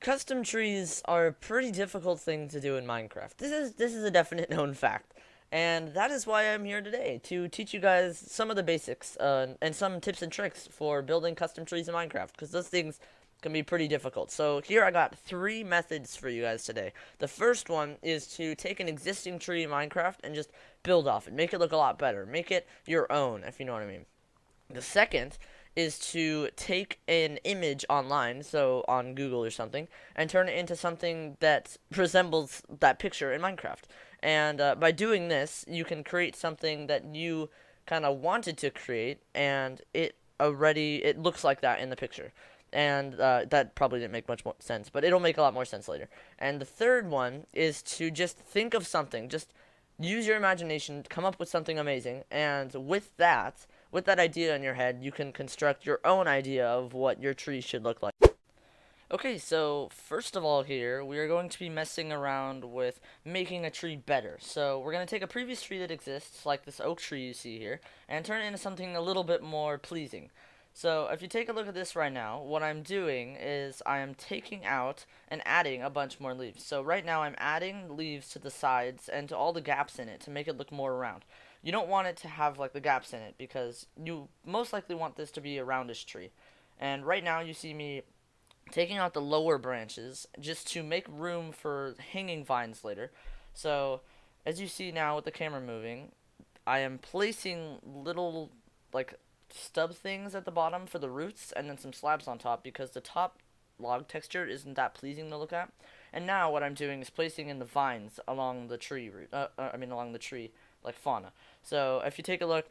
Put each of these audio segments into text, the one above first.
Custom trees are a pretty difficult thing to do in Minecraft. This is a definite known fact. And that is why I'm here today, to teach you guys some of the basics and some tips and tricks for building custom trees in Minecraft, because those things can be pretty difficult. So here I got 3 methods for you guys today. The first one is to take an existing tree in Minecraft and just build off it. Make it look a lot better. Make it your own, if you know what I mean. The second is to take an image online, so on Google or something, and turn it into something that resembles that picture in Minecraft. And by doing this, you can create something that you kind of wanted to create, and it looks like that in the picture. And that probably didn't make much more sense, but it'll make a lot more sense later. And the third one is to just think of something, just use your imagination, come up with something amazing, and with that idea in your head, you can construct your own idea of what your tree should look like. Okay, so first of all here, we are going to be messing around with making a tree better. So we're going to take a previous tree that exists, like this oak tree you see here, and turn it into something a little bit more pleasing. So if you take a look at this right now, what I'm doing is I am taking out and adding a bunch more leaves. So right now I'm adding leaves to the sides and to all the gaps in it to make it look more round. You don't want it to have like the gaps in it because you most likely want this to be a roundish tree. And right now you see me taking out the lower branches just to make room for hanging vines later. So as you see now with the camera moving, I am placing little like stub things at the bottom for the roots and then some slabs on top because the top log texture isn't that pleasing to look at. And now what I'm doing is placing in the vines along the tree root. Along the tree like fauna. So if you take a look,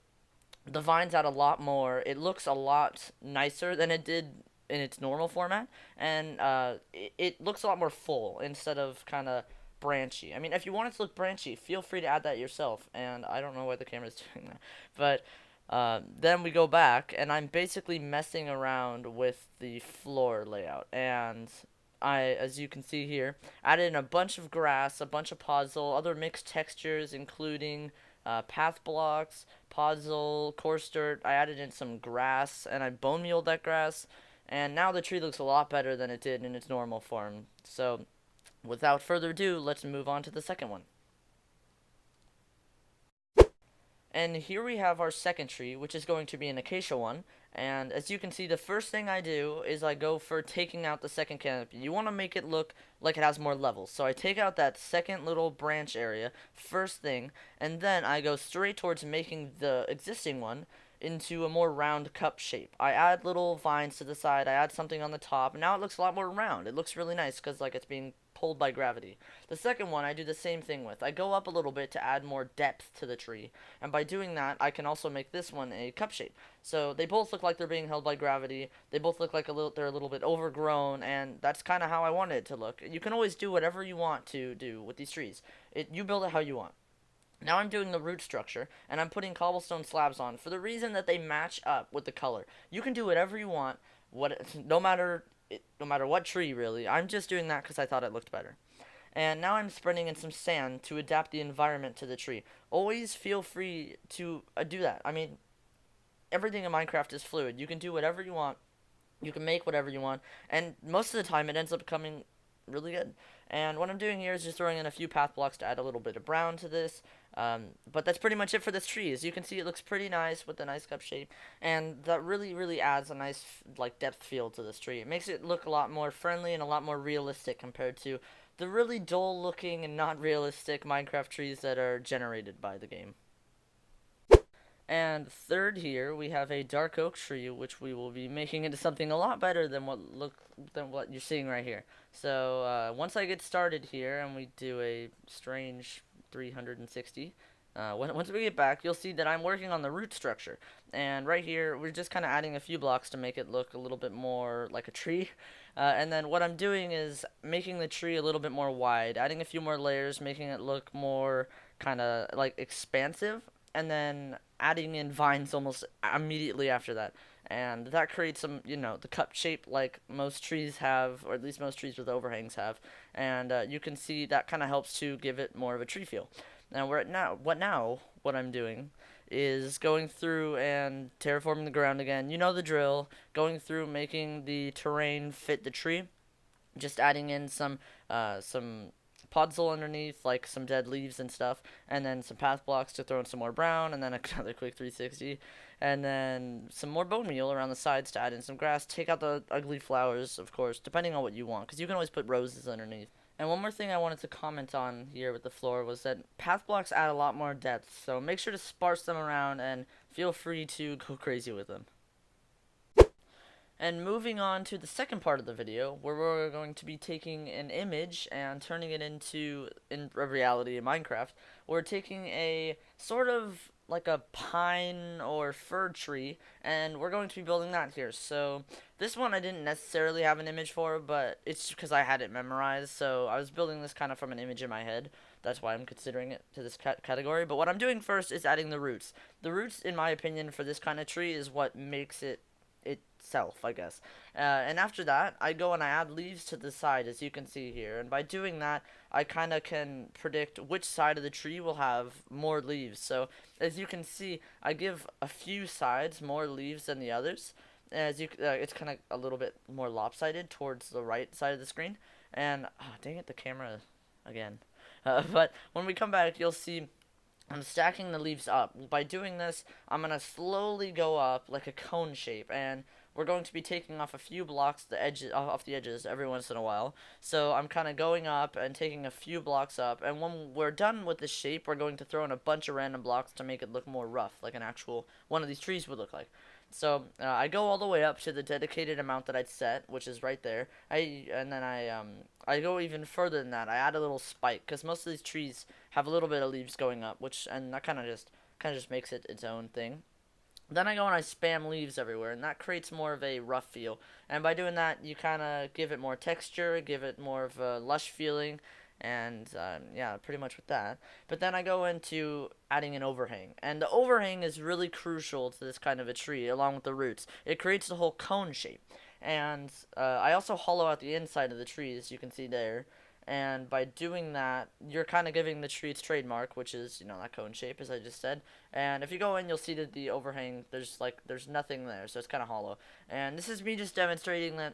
the vines add a lot more. It looks a lot nicer than it did in its normal format, and it looks a lot more full instead of kind of branchy. I mean, if you want it to look branchy, feel free to add that yourself. And I don't know why the camera's doing that, but then we go back, and I'm basically messing around with the floor layout, and as you can see here, added in a bunch of grass, a bunch of puzzle, other mixed textures, including path blocks, puzzle, coarse dirt. I added in some grass, and I bone mealed that grass, and now the tree looks a lot better than it did in its normal form. So, without further ado, let's move on to the second one. And here we have our second tree, which is going to be an acacia one. And as you can see, the first thing I do is I go for taking out the second canopy. You want to make it look like it has more levels. So I take out that second little branch area, first thing, and then I go straight towards making the existing one into a more round cup shape. I add little vines to the side, I add something on the top, and now it looks a lot more round. It looks really nice because like it's being pulled by gravity. The second one I do the same thing with. I go up a little bit to add more depth to the tree, and by doing that I can also make this one a cup shape. So they both look like they're being held by gravity. They both look like they're a little bit overgrown, and that's kind of how I wanted it to look. You can always do whatever you want to do with these trees. You build it how you want. Now I'm doing the root structure, and I'm putting cobblestone slabs on for the reason that they match up with the color. You can do whatever you want, no matter what tree really. I'm just doing that because I thought it looked better. And now I'm spreading in some sand to adapt the environment to the tree. Always feel free to do that. I mean, everything in Minecraft is fluid. You can do whatever you want. You can make whatever you want, and most of the time it ends up becoming really good. And what I'm doing here is just throwing in a few path blocks to add a little bit of brown to this. But that's pretty much it for this tree. As you can see, it looks pretty nice with the nice cup shape, and that really, really adds a nice like depth feel to this tree. It makes it look a lot more friendly and a lot more realistic compared to the really dull looking and not realistic Minecraft trees that are generated by the game. And third here, we have a dark oak tree, which we will be making into something a lot better than what you're seeing right here. So once I get started here, and we do a strange 360, once we get back, you'll see that I'm working on the root structure. And right here, we're just kind of adding a few blocks to make it look a little bit more like a tree. And then what I'm doing is making the tree a little bit more wide, adding a few more layers, making it look more kind of like expansive, and then adding in vines almost immediately after that. And that creates some, the cup shape like most trees have, or at least most trees with overhangs have. And you can see that kind of helps to give it more of a tree feel. Now, what I'm doing is going through and terraforming the ground again. You know the drill. Going through making the terrain fit the tree. just adding in some podzol underneath, like some dead leaves and stuff, and then some path blocks to throw in some more brown, and then another quick 360, and then some more bone meal around the sides to add in some grass. Take out the ugly flowers, of course, depending on what you want, because you can always put roses underneath. And one more thing I wanted to comment on here with the floor was that path blocks add a lot more depth, so make sure to sparse them around and feel free to go crazy with them. And moving on to the second part of the video, where we're going to be taking an image and turning it into in reality in Minecraft. We're taking a sort of like a pine or fir tree, and we're going to be building that here. So this one I didn't necessarily have an image for, but it's because I had it memorized. So I was building this kind of from an image in my head. That's why I'm considering it to this category. But what I'm doing first is adding the roots. The roots, in my opinion, for this kind of tree is what makes it itself, I guess. And after that, I go and I add leaves to the side, as you can see here. And by doing that, I kind of can predict which side of the tree will have more leaves. So, as you can see, I give a few sides more leaves than the others. It's kind of a little bit more lopsided towards the right side of the screen. And, oh, dang it, the camera again. But when we come back, you'll see I'm stacking the leaves up. By doing this, I'm going to slowly go up like a cone shape, and we're going to be taking off a few blocks off the edges every once in a while. So I'm kind of going up and taking a few blocks up, and when we're done with this shape, we're going to throw in a bunch of random blocks to make it look more rough, like an actual one of these trees would look like. So I go all the way up to the dedicated amount that I'd set, which is right there. I go even further than that. I add a little spike because most of these trees have a little bit of leaves going up, and that kind of just makes it its own thing. Then I go and I spam leaves everywhere, and that creates more of a rough feel. And by doing that, you kind of give it more texture, give it more of a lush feeling, and yeah, pretty much with that. But then I go into adding an overhang, and the overhang is really crucial to this kind of a tree, along with the roots. It creates the whole cone shape, and I also hollow out the inside of the tree, as you can see there. And by doing that, you're kind of giving the tree its trademark, which is, that cone shape, as I just said. And if you go in, you'll see that the overhang, there's nothing there, so it's kind of hollow. And this is me just demonstrating that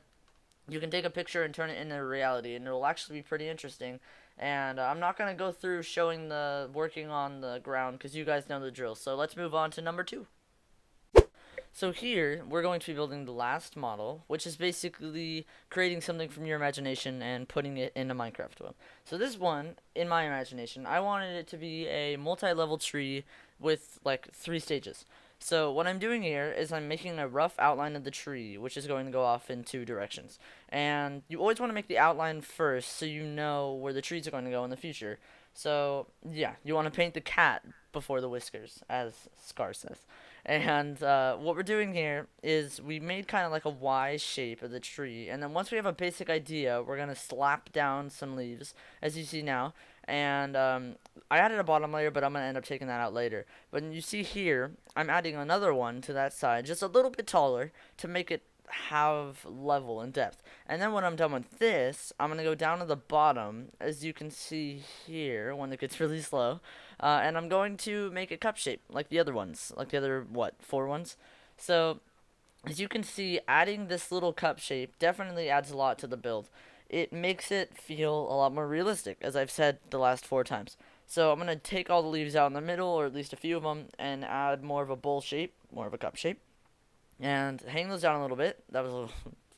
you can take a picture and turn it into reality, and it'll actually be pretty interesting. And I'm not going to go through showing the working on the ground, because you guys know the drill. So let's move on to number 2. So here, we're going to be building the last model, which is basically creating something from your imagination and putting it into Minecraft one. So this one, in my imagination, I wanted it to be a multi-level tree with, like, 3 stages. So what I'm doing here is I'm making a rough outline of the tree, which is going to go off in 2 directions. And you always want to make the outline first so you know where the trees are going to go in the future. So, yeah, you want to paint the cat before the whiskers, as Scar says. And what we're doing here is we made kind of like a Y shape of the tree. And then once we have a basic idea, we're going to slap down some leaves, as you see now. And I added a bottom layer, but I'm going to end up taking that out later. But you see here, I'm adding another one to that side, just a little bit taller, to make it have level and depth. And then when I'm done with this, I'm going to go down to the bottom, as you can see here, when it gets really slow. And I'm going to make a cup shape, like the other ones, like the other, 4 ones? So, as you can see, adding this little cup shape definitely adds a lot to the build. It makes it feel a lot more realistic, as I've said the last 4 times. So I'm going to take all the leaves out in the middle, or at least a few of them, and add more of a bowl shape, more of a cup shape. And hang those down a little bit. That was a little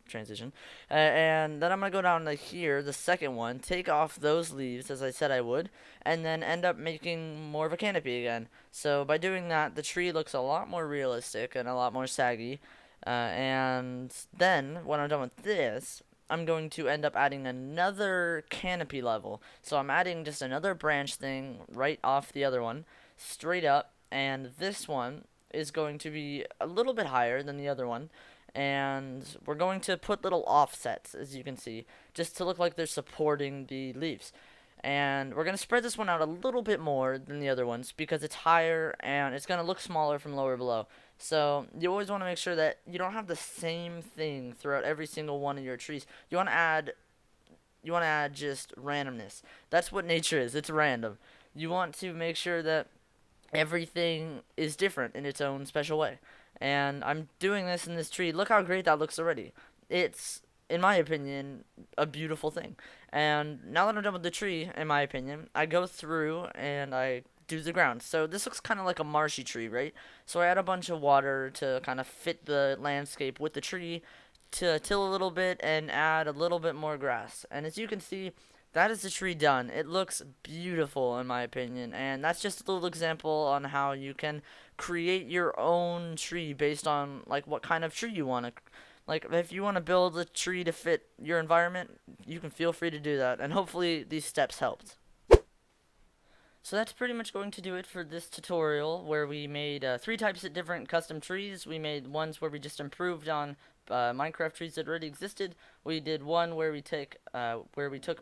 transition. And then I'm going to go down to here, the second one, take off those leaves, as I said I would, and then end up making more of a canopy again. So by doing that, the tree looks a lot more realistic and a lot more saggy. And then, when I'm done with this, I'm going to end up adding another canopy level. So I'm adding just another branch thing right off the other one, straight up, and this one is going to be a little bit higher than the other one, and we're going to put little offsets, as you can see, just to look like they're supporting the leaves. And we're going to spread this one out a little bit more than the other ones because it's higher and it's going to look smaller from lower below. So you always want to make sure that you don't have the same thing throughout every single one of your trees. You want to add just randomness. That's what nature is. It's random. You want to make sure that everything is different in its own special way. And I'm doing this in this tree. Look how great that looks already. It's in my opinion, a beautiful thing. And now that I'm done with the tree, in my opinion, I go through and I do the ground. So this looks kind of like a marshy tree, right? So I add a bunch of water to kind of fit the landscape with the tree, to till a little bit and add a little bit more grass. And as you can see, that is the tree done. It looks beautiful in my opinion, and that's just a little example on how you can create your own tree based on like what kind of tree you want to, like if you want to build a tree to fit your environment, you can feel free to do that, and hopefully these steps helped. So that's pretty much going to do it for this tutorial, where we made 3 types of different custom trees. We made ones where we just improved on Minecraft trees that already existed. We did one where we took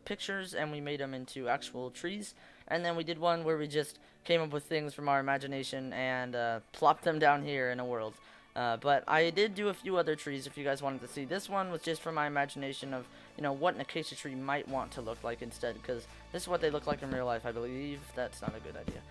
pictures and we made them into actual trees, and then we did one where we just came up with things from our imagination and plopped them down here in a world. But I did do a few other trees if you guys wanted to see. This one was just from my imagination of, what an acacia tree might want to look like instead, because this is what they look like in real life, I believe. That's not a good idea.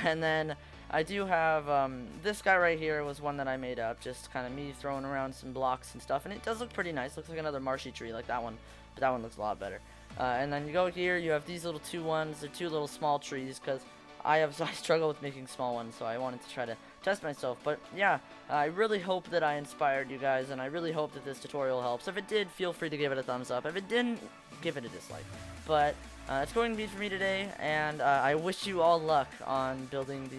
And then I do have, this guy right here was one that I made up, just kind of me throwing around some blocks and stuff, and it does look pretty nice. Looks like another marshy tree like that one, but that one looks a lot better. And then you go here, you have these little 2 ones. They're 2 little small trees, because I struggle with making small ones, so I wanted to try to test myself. But yeah, I really hope that I inspired you guys, and I really hope that this tutorial helps. If it did, feel free to give it a thumbs up. If it didn't, give it a dislike. But it's going to be it for me today, and I wish you all luck on building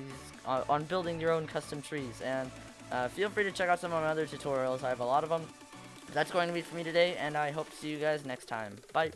building your own custom trees. And feel free to check out some of my other tutorials. I have a lot of them. That's going to be it for me today, and I hope to see you guys next time. Bye.